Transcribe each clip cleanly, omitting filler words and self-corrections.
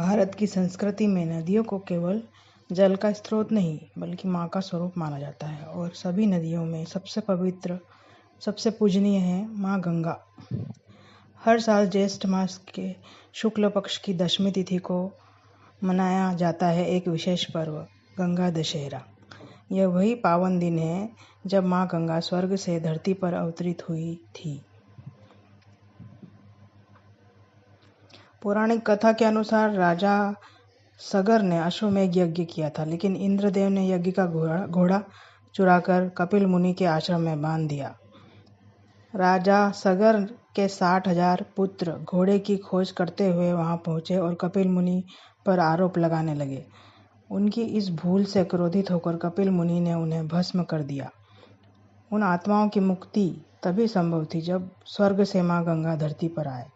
भारत की संस्कृति में नदियों को केवल जल का स्रोत नहीं बल्कि माँ का स्वरूप माना जाता है और सभी नदियों में सबसे पवित्र, सबसे पूजनीय है माँ गंगा। हर साल ज्येष्ठ मास के शुक्ल पक्ष की दशमी तिथि को मनाया जाता है एक विशेष पर्व, गंगा दशहरा। यह वही पावन दिन है जब माँ गंगा स्वर्ग से धरती पर अवतरित हुई थी। पौराणिक कथा के अनुसार राजा सगर ने अश्वमेध यज्ञ किया था, लेकिन इंद्रदेव ने यज्ञ का घोड़ा चुराकर कपिल मुनि के आश्रम में बांध दिया। राजा सगर के 60,000 पुत्र घोड़े की खोज करते हुए वहां पहुंचे और कपिल मुनि पर आरोप लगाने लगे। उनकी इस भूल से क्रोधित होकर कपिल मुनि ने उन्हें भस्म कर दिया। उन आत्माओं की मुक्ति तभी संभव थी जब स्वर्ग से माँ गंगा धरती पर आए।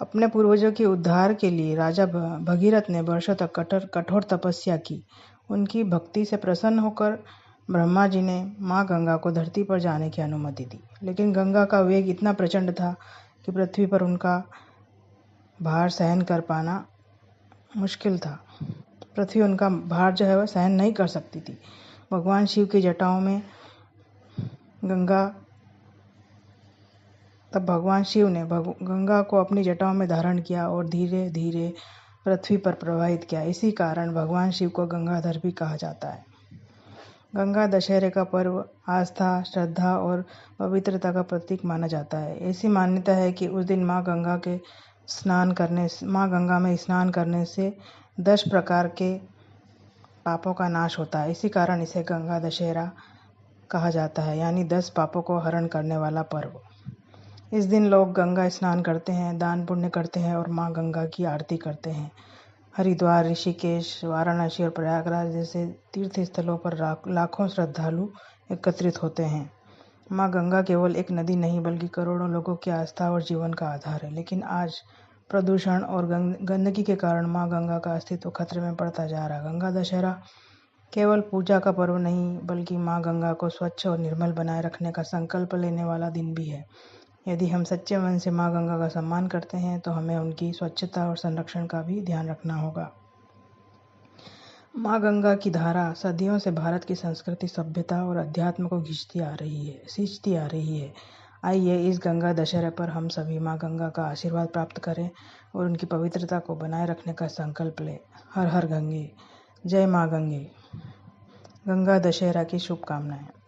अपने पूर्वजों के उद्धार के लिए राजा भगीरथ ने वर्षों तक कठोर तपस्या की। उनकी भक्ति से प्रसन्न होकर ब्रह्मा जी ने माँ गंगा को धरती पर जाने की अनुमति दी, लेकिन गंगा का वेग इतना प्रचंड था कि पृथ्वी पर उनका भार सहन कर पाना मुश्किल था। पृथ्वी उनका भार जो है वह सहन नहीं कर सकती थी। भगवान शिव की जटाओं में तब भगवान शिव ने गंगा को अपनी जटाओं में धारण किया और धीरे धीरे पृथ्वी पर प्रवाहित किया। इसी कारण भगवान शिव को गंगाधर भी कहा जाता है। गंगा दशहरे का पर्व आस्था, श्रद्धा और पवित्रता का प्रतीक माना जाता है। ऐसी मान्यता है कि उस दिन माँ गंगा में स्नान करने से 10 प्रकार के पापों का नाश होता है। इसी कारण इसे गंगा दशहरा कहा जाता है, यानी 10 पापों को हरण करने वाला पर्व। इस दिन लोग गंगा स्नान करते हैं, दान पुण्य करते हैं और माँ गंगा की आरती करते हैं। हरिद्वार, ऋषिकेश, वाराणसी और प्रयागराज जैसे तीर्थ स्थलों पर लाखों श्रद्धालु एकत्रित होते हैं। माँ गंगा केवल एक नदी नहीं बल्कि करोड़ों लोगों की आस्था और जीवन का आधार है। लेकिन आज प्रदूषण और गंदगी के कारण माँ गंगा का अस्तित्व खतरे में पड़ता जा रहा है। गंगा दशहरा केवल पूजा का पर्व नहीं बल्कि माँ गंगा को स्वच्छ और निर्मल बनाए रखने का संकल्प लेने वाला दिन भी है। यदि हम सच्चे मन से माँ गंगा का सम्मान करते हैं तो हमें उनकी स्वच्छता और संरक्षण का भी ध्यान रखना होगा। माँ गंगा की धारा सदियों से भारत की संस्कृति, सभ्यता और अध्यात्म को सींचती आ रही है। आइए इस गंगा दशहरे पर हम सभी माँ गंगा का आशीर्वाद प्राप्त करें और उनकी पवित्रता को बनाए रखने का संकल्प लें। हर हर गंगे, जय माँ गंगे। गंगा दशहरा की शुभकामनाएं।